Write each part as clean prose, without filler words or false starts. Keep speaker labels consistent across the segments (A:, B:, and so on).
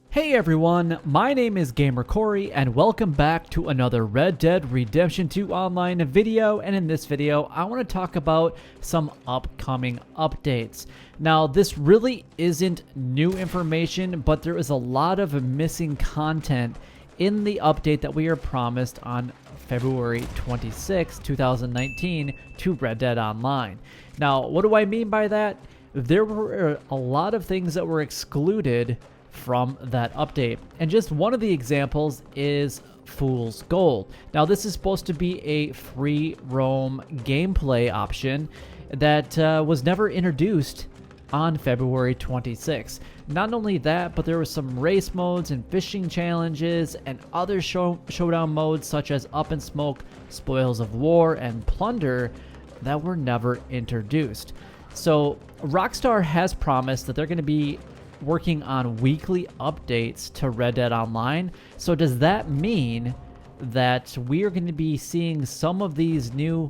A: Hey everyone, my name is Gamer Corey and welcome back to another Red Dead Redemption 2 Online video, and in this video I want to talk about some upcoming updates. Now this really isn't new information, but there is a lot of missing content in the update that we are promised on February 26, 2019 to Red Dead Online. Now what do I mean by that? There were a lot of things that were excluded from that update, and just one of the examples is Fool's Gold. Now this is supposed to be a free roam gameplay option that was never introduced on February 26th. Not only that, but there were some race modes and fishing challenges and other showdown modes such as Up in Smoke, Spoils of War, and Plunder that were never introduced. So Rockstar has promised that they're going to be working on weekly updates to Red Dead Online. So does that mean that we are going to be seeing some of these new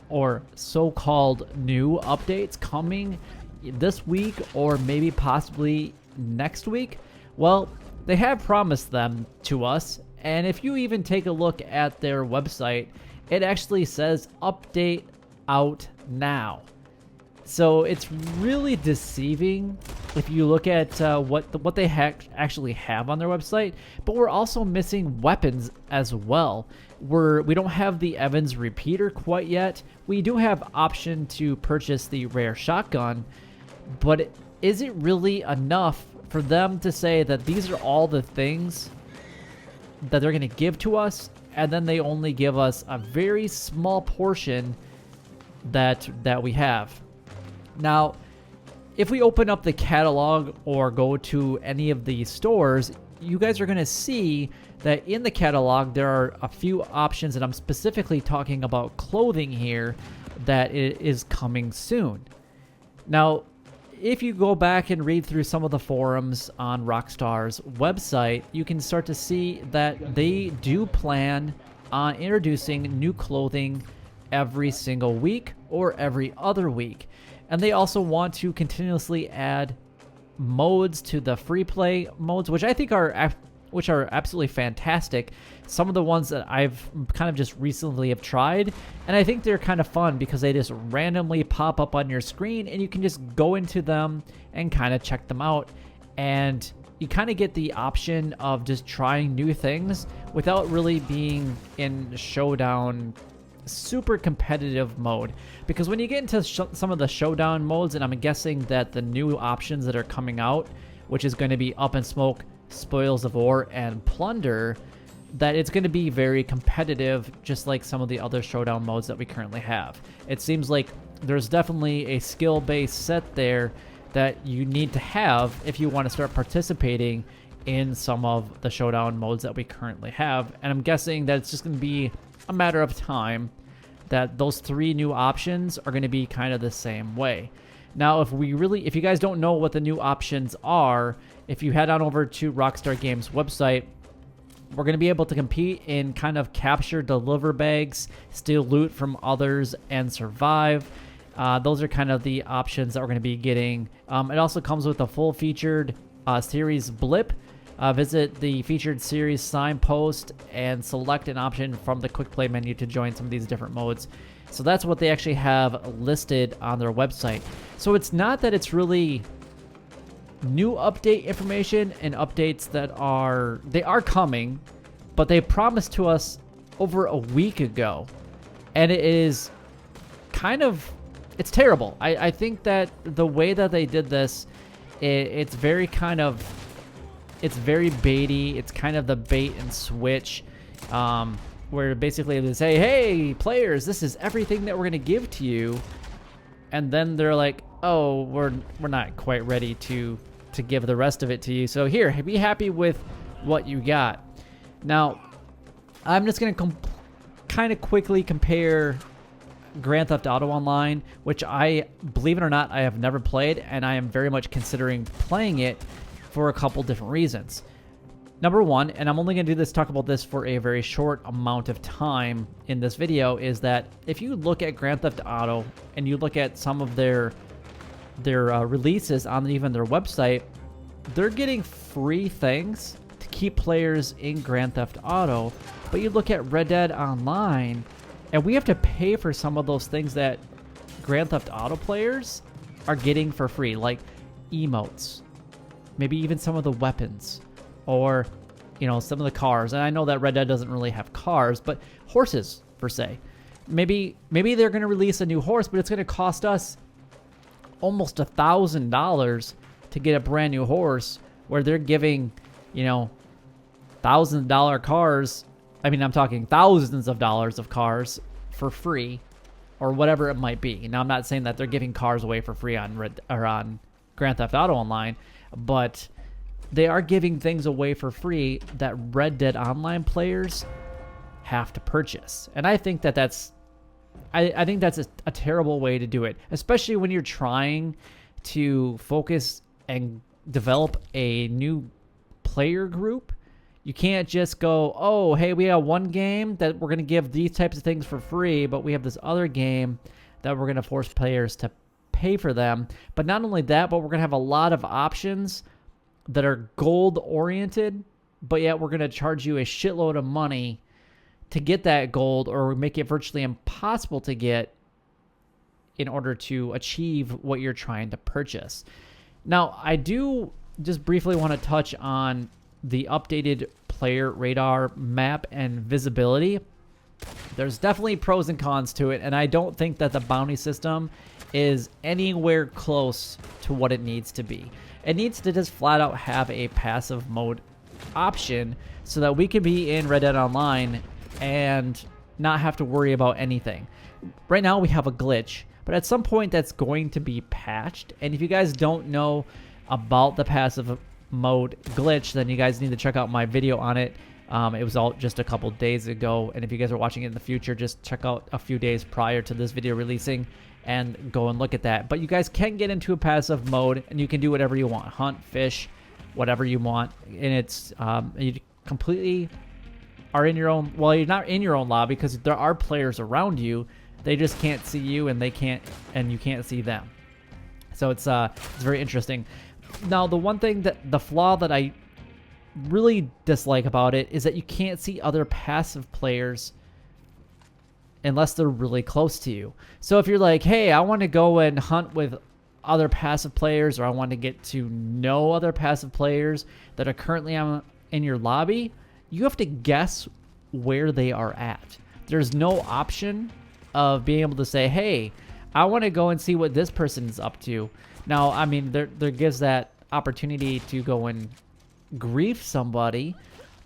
A: or so-called new updates coming this week or maybe possibly next week? Well, they have promised them to us, and if you even take a look at their website, it actually says update out now. So it's really deceiving if you look at what they actually have on their website. But we're also missing weapons as well. We don't have the Evans repeater quite yet. We do have option to purchase the rare shotgun, but is it really enough for them to say that these are all the things that they're going to give to us, and then they only give us a very small portion that we have? Now, if we open up the catalog or go to any of the stores, you guys are going to see that in the catalog there are a few options, and I'm specifically talking about clothing here, that it is coming soon. Now, if you go back and read through some of the forums on Rockstar's website, you can start to see that they do plan on introducing new clothing every single week or every other week. And they also want to continuously add modes to the free play modes, which I think are absolutely fantastic. Some of the ones that I've kind of just recently have tried, and I think they're kind of fun because they just randomly pop up on your screen and you can just go into them and kind of check them out, and you kind of get the option of just trying new things without really being in showdown super competitive mode. Because when you get into some of the showdown modes, and I'm guessing that the new options that are coming out, which is going to be Up in Smoke, Spoils of War, and Plunder, that it's going to be very competitive, just like some of the other showdown modes that we currently have. It seems like there's definitely a skill-based set there that you need to have if you want to start participating in some of the showdown modes that we currently have. And I'm guessing that it's just going to be a matter of time that those three new options are going to be kind of the same way. Now, if you guys don't know what the new options are, if you head on over to Rockstar Games website, we're going to be able to compete in kind of capture deliver bags, steal loot from others, and survive. Those are kind of the options that we're going to be getting. It also comes with a full featured series blip. Visit the featured series signpost and select an option from the quick play menu to join some of these different modes. So that's what they actually have listed on their website. So it's not that it's really new update information and updates that are coming, but they promised to us over a week ago, and it is kind of, it's terrible. I think that the way that they did this, it's very kind of, it's very baity. It's kind of the bait and switch, where basically they say, hey, players, this is everything that we're going to give to you. And then they're like, oh, we're not quite ready to give the rest of it to you. So here, be happy with what you got. Now, I'm just going to kind of quickly compare Grand Theft Auto Online, which I, believe it or not, I have never played, and I am very much considering playing it for a couple different reasons. Number one, and I'm only going to talk about this for a very short amount of time in this video, is that if you look at Grand Theft Auto and you look at some of their releases on even their website, they're getting free things to keep players in Grand Theft Auto. But you look at Red Dead Online, and we have to pay for some of those things that Grand Theft Auto players are getting for free, like emotes, maybe even some of the weapons, or some of the cars. And I know that Red Dead doesn't really have cars, but horses per se. Maybe they're going to release a new horse, but it's going to cost us almost $1,000 to get a brand new horse, where they're giving $1,000 cars. I mean, I'm talking thousands of dollars of cars for free, or whatever it might be. Now, I'm not saying that they're giving cars away for free on Grand Theft Auto Online, but they are giving things away for free that Red Dead Online players have to purchase. And I think that that's a terrible way to do it, especially when you're trying to focus and develop a new player group. You can't just go, oh, hey, we have one game that we're going to give these types of things for free, but we have this other game that we're going to force players to pay for them. But not only that, but we're going to have a lot of options that are gold-oriented, but yet we're going to charge you a shitload of money to get that gold, or make it virtually impossible to get in order to achieve what you're trying to purchase. Now, I do just briefly want to touch on the updated player radar map and visibility. There's definitely pros and cons to it, and I don't think that the bounty system is anywhere close to what it needs to be. It needs to just flat out have a passive mode option so that we can be in Red Dead Online and not have to worry about anything. Right now we have a glitch, but at some point that's going to be patched. And if you guys don't know about the passive mode glitch, then you guys need to check out my video on it. It was all just a couple days ago, and if you guys are watching it in the future, just check out a few days prior to this video releasing and go and look at that. But you guys can get into a passive mode, and you can do whatever you want: hunt, fish, whatever you want. And it's you completely are in your own, well, you're not in your own lobby because there are players around you. They just can't see you, and they can't, and you can't see them. So it's very interesting. Now, the one thing that the flaw that I really dislike about it is that you can't see other passive players unless they're really close to you. So if you're like, hey, I want to go and hunt with other passive players, or I want to get to know other passive players that are currently in your lobby, you have to guess where they are at. There's no option of being able to say, hey, I want to go and see what this person's up to. Now, I mean, there gives that opportunity to go and grief somebody,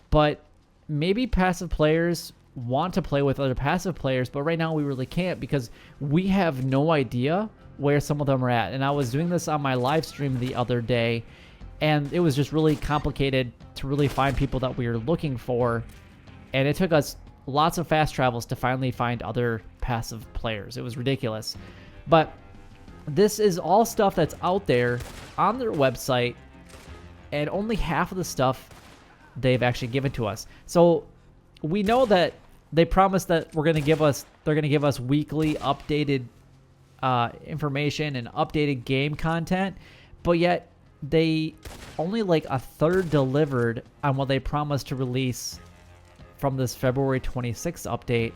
A: but maybe passive players want to play with other passive players, but right now we really can't because we have no idea where some of them are at. And I was doing this on my live stream the other day, and it was just really complicated to really find people that we were looking for, and it took us lots of fast travels to finally find other passive players. It was ridiculous. But this is all stuff that's out there on their website, and only half of the stuff they've actually given to us. So we know that they promised that they're going to give us weekly updated information and updated game content, but yet they only like a third delivered on what they promised to release from this February 26th update,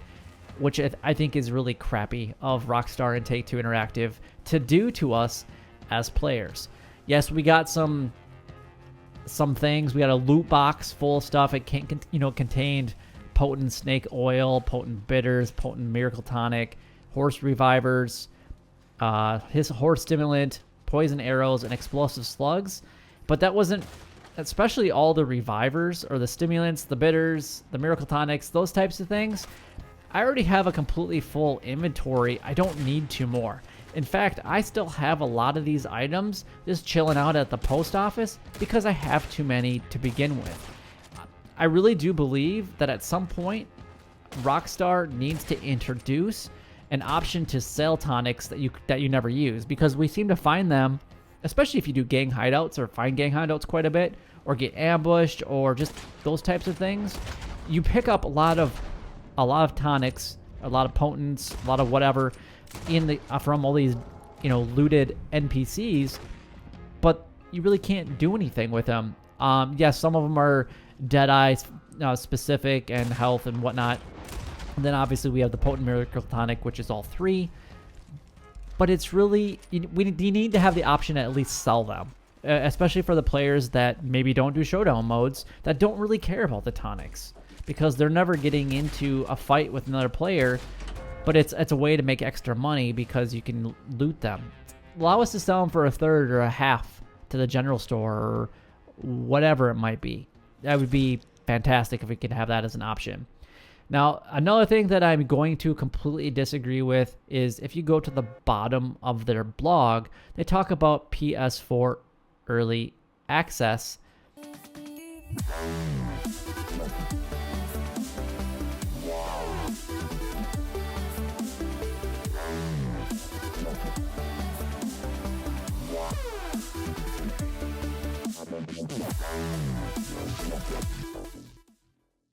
A: which I think is really crappy of Rockstar and Take-Two Interactive to do to us as players. Yes, we got some things. We got a loot box full of stuff. It contained potent snake oil, potent bitters, potent miracle tonic, horse revivers, his horse stimulant, poison arrows, and explosive slugs. But that wasn't, especially all the revivers or the stimulants, the bitters, the miracle tonics, those types of things. I already have a completely full inventory. I don't need two more. In fact, I still have a lot of these items just chilling out at the post office because I have too many to begin with. I really do believe that at some point, Rockstar needs to introduce an option to sell tonics that you never use, because we seem to find them, especially if you do gang hideouts or find gang hideouts quite a bit, or get ambushed, or just those types of things. You pick up a lot of tonics, a lot of potents, a lot of whatever from all these looted NPCs, but you really can't do anything with them. Yes, some of them are Deadeye specific and health and whatnot. And then obviously we have the Potent Miracle Tonic, which is all 3. But it's really, you need to have the option to at least sell them. Especially for the players that maybe don't do showdown modes, that don't really care about the tonics. Because they're never getting into a fight with another player, but it's a way to make extra money because you can loot them. Allow us to sell them for a third or a half to the general store or whatever it might be. That would be fantastic if we could have that as an option. Now, another thing that I'm going to completely disagree with is if you go to the bottom of their blog, they talk about PS4 early access.